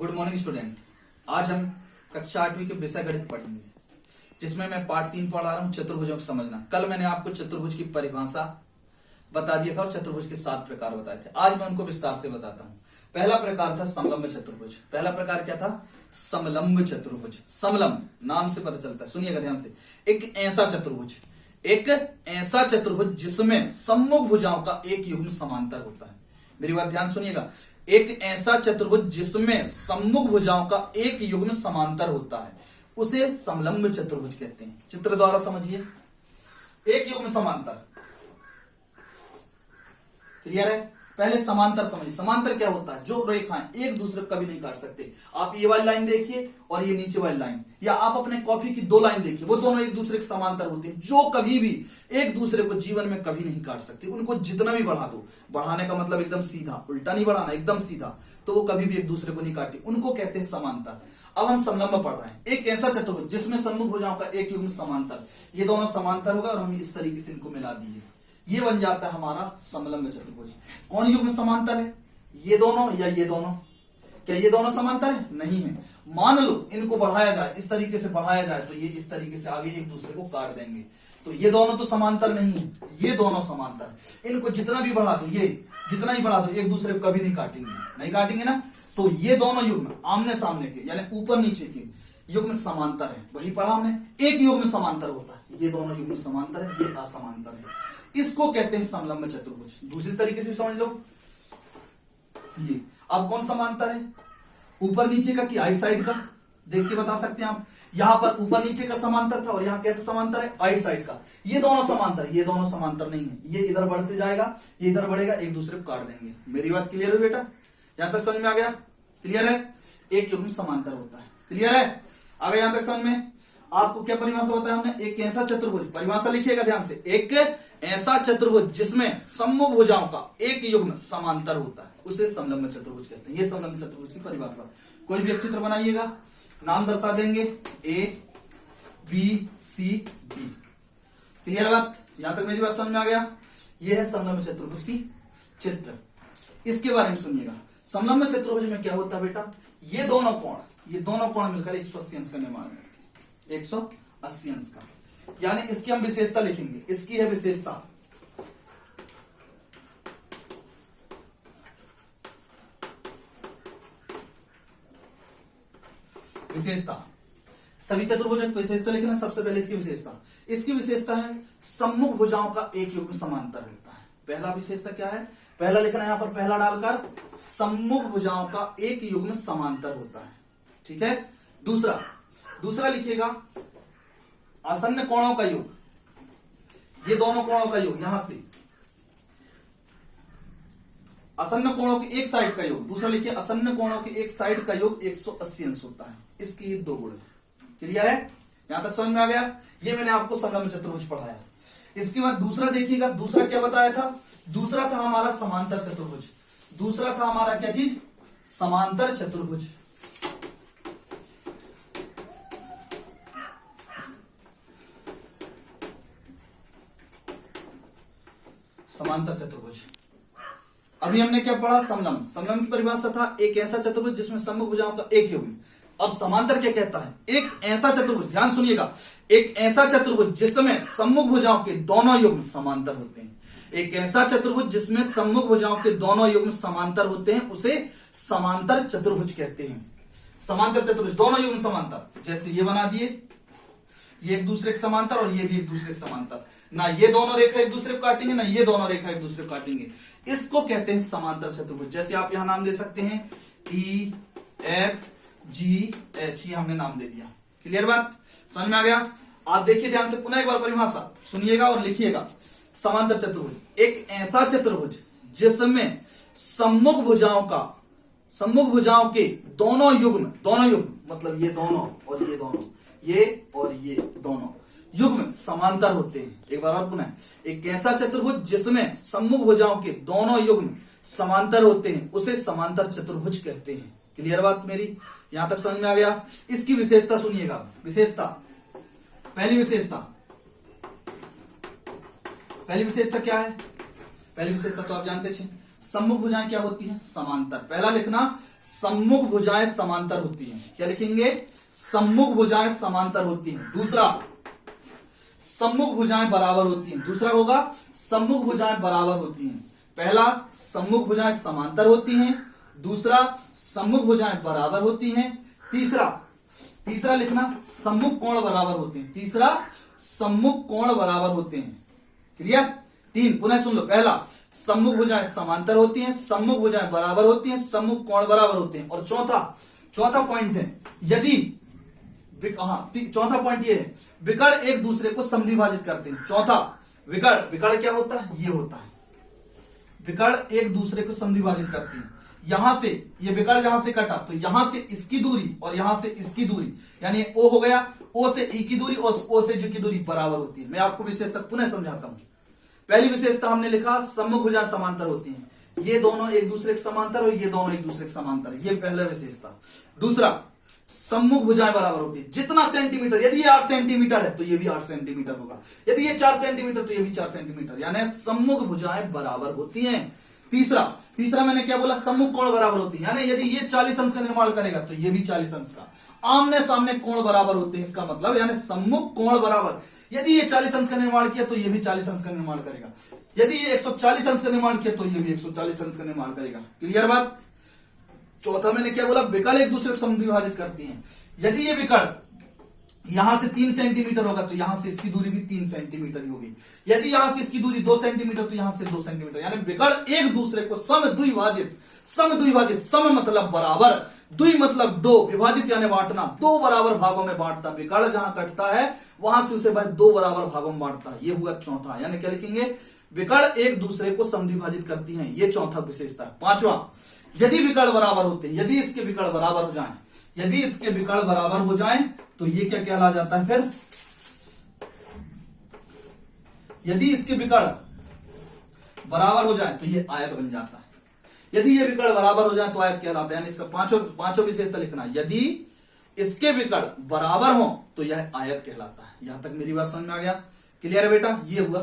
Good morning student. आज हम कक्षा 8वीं के विषय गणित पढ़ेंगे, जिसमें मैं पार्ट 3 पढ़ा रहा हूं चतुर्भुजों को समझना। कल मैंने आपको चतुर्भुज की परिभाषा बता दिया था और चतुर्भुज के 7 प्रकार बताए थे। आज मैं उनको विस्तार से बताता हूं। पहला प्रकार था समलंब चतुर्भुज। पहला प्रकार क्या था? समलंब चतुर्भुज। समलंब नाम से पता चलता है, सुनिएगा ध्यान से। एक ऐसा चतुर्भुज जिसमें सम्मुख भुजाओं का एक युग्म समांतर होता है। मेरी बात ध्यान सुनिएगा। एक ऐसा चतुर्भुज जिसमें सम्मुख भुजाओं का एक युग्म समांतर होता है, उसे समलंब चतुर्भुज कहते हैं। चित्र द्वारा समझिए। एक युग्म समांतर, क्लियर है? पहले समांतर समझिए। समांतर क्या होता है? जो रेखाएं एक दूसरे को कभी नहीं काट सकते। आप ये वाली लाइन देखिए और ये नीचे वाली लाइन, या आप अपने कॉपी की 2 लाइन देखिए, वो दोनों एक दूसरे के समांतर होते हैं, जो कभी भी एक दूसरे को जीवन में कभी नहीं काट सकते। उनको जितना भी बढ़ा दो, बढ़ाने का मतलब एकदम सीधा, उल्टा नहीं बढ़ाना, एकदम सीधा, तो वो कभी भी एक दूसरे को नहीं काटते। उनको कहते हैं समांतर। अब हम समलंब पढ़ रहे हैं। एक ऐसा चतुर्भुज जिसमें सम्मुख भुजाओं का एक युग्म समांतर, ये दोनों समांतर होगा और हम इस तरीके से इनको मिला दिए, ये बन जाता है हमारा समलंब चतुर्भुज। कौन युग्म समांतर है? ये दोनों या ये दोनों? क्या ये दोनों समांतर है? नहीं है। मान लो इनको बढ़ाया जाए, इस तरीके से बढ़ाया जाए, तो ये इस तरीके से आगे एक दूसरे को काट देंगे, तो ये दोनों तो समांतर नहीं है, ये दोनों समांतर। इनको जितना भी बढ़ा दो, ये जितना ही बढ़ा दो, एक दूसरे को कभी नहीं काटेंगे, नहीं काटेंगे ना। तो ये दोनों युग्म आमने सामने के, यानी ऊपर नीचे के युग्म समांतर है। वही पढ़ा हमने। एक युग्म समांतर होता है, ये दोनों युग्म समांतर है, ये असमांतर है। इसको कहते हैं समलंब चतुर्भुज। दूसरी तरीके से भी समझ लो। ये अब कौन समांतर है? ऊपर नीचे का कि आई साइड का? देख के बता सकते हैं आप। यहां पर ऊपर नीचे का समांतर था और यहां कैसे समांतर है? आई साइड का। ये दोनों समांतर, ये दोनों समांतर नहीं है। ये इधर बढ़ते जाएगा, ये इधर बढ़ेगा, एक दूसरे को काट देंगे। मेरी बात क्लियर है बेटा? यहां तक समझ में आ गया? क्लियर है? एक युग्म समांतर होता है। क्लियर है? आ गया यहां तक समझ में? आपको क्या परिभाषा बताया हमने? एक ऐसा चतुर्भुज, परिभाषा लिखिएगा ध्यान से। एक ऐसा चतुर्भुज जिसमें सम्मुख भुजाओं का एक युग्म समांतर होता है, उसे समलंब चतुर्भुज कहते हैं। ये समलंब चतुर्भुज की परिभाषा। कोई भी एक चित्र बनाइएगा, नाम दर्शा देंगे A B C D. Clear बात? यहां तक मेरी बात समझ में आ गया? यह है समलंब चतुर्भुज की चित्र। इसके बारे में सुनिएगा। समलंब चतुर्भुज में क्या होता है बेटा? ये दोनों कोण मिलकर 180 अंश का निर्माण करते हैं। 180 अंश का, यानी इसकी हम विशेषता लिखेंगे। इसकी है विशेषता। सभी चतुर्भुजों की विशेषता लिखना। सबसे पहले इसकी विशेषता है सम्मुख भुजाओं का एक युग्म समांतर रहता है। पहला विशेषता क्या है? पहला लिखना यहां पर, पहला डालकर, सम्मुख भुजाओं का एक युग्म समांतर होता है। ठीक है? दूसरा लिखिएगा आसन्न कोणों का योग। ये दोनों कोणों का योग, यहां से आसन्न कोणों की एक साइड का योग। दूसरा लिखिए आसन्न कोणों की एक साइड का योग 180 अंश होता है। इसके 2 गुण। क्लियर है? यहां तक समझ में आ गया? ये मैंने आपको समलंब चतुर्भुज पढ़ाया। इसके बाद दूसरा देखिएगा। दूसरा क्या बताया था? दूसरा था हमारा समांतर चतुर्भुज। दूसरा था हमारा क्या चीज? समांतर चतुर्भुज। समांतर चतुर्भुज। अभी हमने क्या पढ़ा? समलंब। समलंब की परिभाषा था एक ऐसा चतुर्भुज जिसमें सम्मुख भुजाओं का एक युग्म। अब समांतर क्या कहता है? एक ऐसा चतुर्भुज, ध्यान सुनिएगा, एक ऐसा चतुर्भुज जिसमें सम्मुख भुजाओं के दोनों युग्म समांतर होते हैं। एक ऐसा चतुर्भुज जिसमें सम्मुख भुजाओं के दोनों युग्म समांतर होते हैं, उसे समांतर चतुर्भुज कहते हैं। समांतर चतुर्भुज, दोनों युग्म समांतर। जैसे ये बना दिए, ये एक दूसरे के समांतर और ये भी एक दूसरे के समांतर। ना ये दोनों रेखा एक दूसरे को काटेंगे, ना ये दोनों रेखा एक दूसरे को काटेंगे। इसको कहते हैं समांतर चतुर्भुज। जैसे आप यहां नाम दे सकते हैं ई एफ जी एच, ये हमने नाम दे दिया। क्लियर बात? समझ में आ गया? आप देखिए ध्यान से, पुनः एक बार परिभाषा सुनिएगा और लिखिएगा। समांतर चतुर्भुज, एक ऐसा चतुर्भुज जिसमें सम्मुख भुजाओं के दोनों युग्म मतलब ये दोनों और ये दोनों, ये और ये दोनों युग्म समांतर होते हैं। एक बार और पुनः, एक ऐसा चतुर्भुज जिसमें सम्मुख भुजाओं के दोनों युग्म समांतर होते हैं, उसे समांतर चतुर्भुज कहते हैं। क्लियर बात मेरी? यहां तक समझ में आ गया? इसकी विशेषता सुनिएगा। पहली विशेषता क्या है? पहली विशेषता तो आप जानते थे, सम्मुख भुजाएं क्या होती हैं? समांतर। पहला लिखना, सम्मुख भुजाएं समांतर होती हैं। क्या लिखेंगे? सम्मुख भुजाएं समांतर होती हैं। दूसरा, सम्मुख भुजाएं बराबर होती हैं। दूसरा होगा सम्मुख भुजाएं बराबर होती हैं। पहला, सम्मुख भुजाएं समांतर होती हैं। दूसरा, सम्मुख भुजाएं बराबर होती हैं। तीसरा लिखना, सम्मुख कोण बराबर होते हैं। तीसरा, सम्मुख कोण बराबर होते हैं। क्लियर? 3 पुनः सुन लो। पहला, सम्मुख भुजाएं समांतर होती हैं, सम्मुख भुजाएं बराबर होती हैं, सम्मुख कोण बराबर होते हैं। और चौथा पॉइंट है, यदि चौथा पॉइंट ये है, विकर्ण एक दूसरे को समद्विभाजित करते हैं। चौथा, विकर्ण क्या होता है? ये होता है, विकर्ण एक दूसरे को समद्विभाजित करते हैं। यहां से ये विकर्ण जहां से कटा तो यहां से इसकी दूरी और यहां से इसकी दूरी, यानी ओ हो गया, ओ से ई की दूरी और ओ से जी की दूरी बराबर होती है। मैं आपको विशेषता पुनः समझाता हूं। पहली विशेषता हमने लिखा, सम्मुख भुजाएं समांतर होती हैं। ये दोनों एक दूसरे के समांतर और ये दोनों एक दूसरे के समांतर, ये पहला विशेषता। दूसरा, सम्मुख भुजाएं बराबर होती है। जितना सेंटीमीटर, यदि ये 8 सेंटीमीटर है तो ये भी 8 सेंटीमीटर होगा, यदि ये 4 सेंटीमीटर तो ये भी 4 सेंटीमीटर, यानी सम्मुख भुजाएं बराबर होती हैं। तीसरा मैंने क्या बोला? सम्मुख कोण बराबर होती है, यानी यदि ये 40 अंश का निर्माण करेगा तो ये भी 40 अंश का। आमने सामने कोण बराबर होते हैं, इसका मतलब यानी सम्मुख कोण बराबर। यदि ये 40 अंश का निर्माण किया तो ये भी 40 अंश का निर्माण करेगा, यदि ये 140 अंश का निर्माण किया तो ये भी 140 अंश का निर्माण करेगा। क्लियर बात? चौथा मैंने क्या बोला? विकर्ण एक दूसरे को समद्विभाजित करती हैं। यदि ये विकर्ण यहां से 3 सेंटीमीटर होगा तो यहां से इसकी दूरी भी 3 सेंटीमीटर ही होगी। यदि यहां से इसकी दूरी 2 सेंटीमीटर तो यहां से 2 सेंटीमीटर, यानी विकर्ण एक दूसरे को समद्विभाजित, सम मतलब बराबर, द्वि मतलब 2, विभाजित यानी बांटना, 2 बराबर भागों में बांटता। विकर्ण जहां कटता है वहां से उसे 2 बराबर भागों में बांटता है। ये हुआ चौथा, यानी क्या लिखेंगे? विकर्ण एक दूसरे को समद्विभाजित करती हैं, ये चौथा विशेषता। पांचवा, यदि विकर्ण बराबर होते हैं, यदि इसके विकर्ण बराबर हो जाएं, यदि इसके विकर्ण बराबर हो जाएं तो ये क्या कहला जाता है? फिर यदि इसके विकर्ण बराबर हो जाए तो ये आयत बन जाता है। यदि ये विकर्ण बराबर हो जाए तो आयत कहलाता है, यानी इसका पांचों विशेषता लिखना। यदि इसके विकर्ण बराबर हो तो यह आयत कहलाता है। यहां तक मेरी बात समझ में आ गया? क्लियर है बेटा? ये हुआ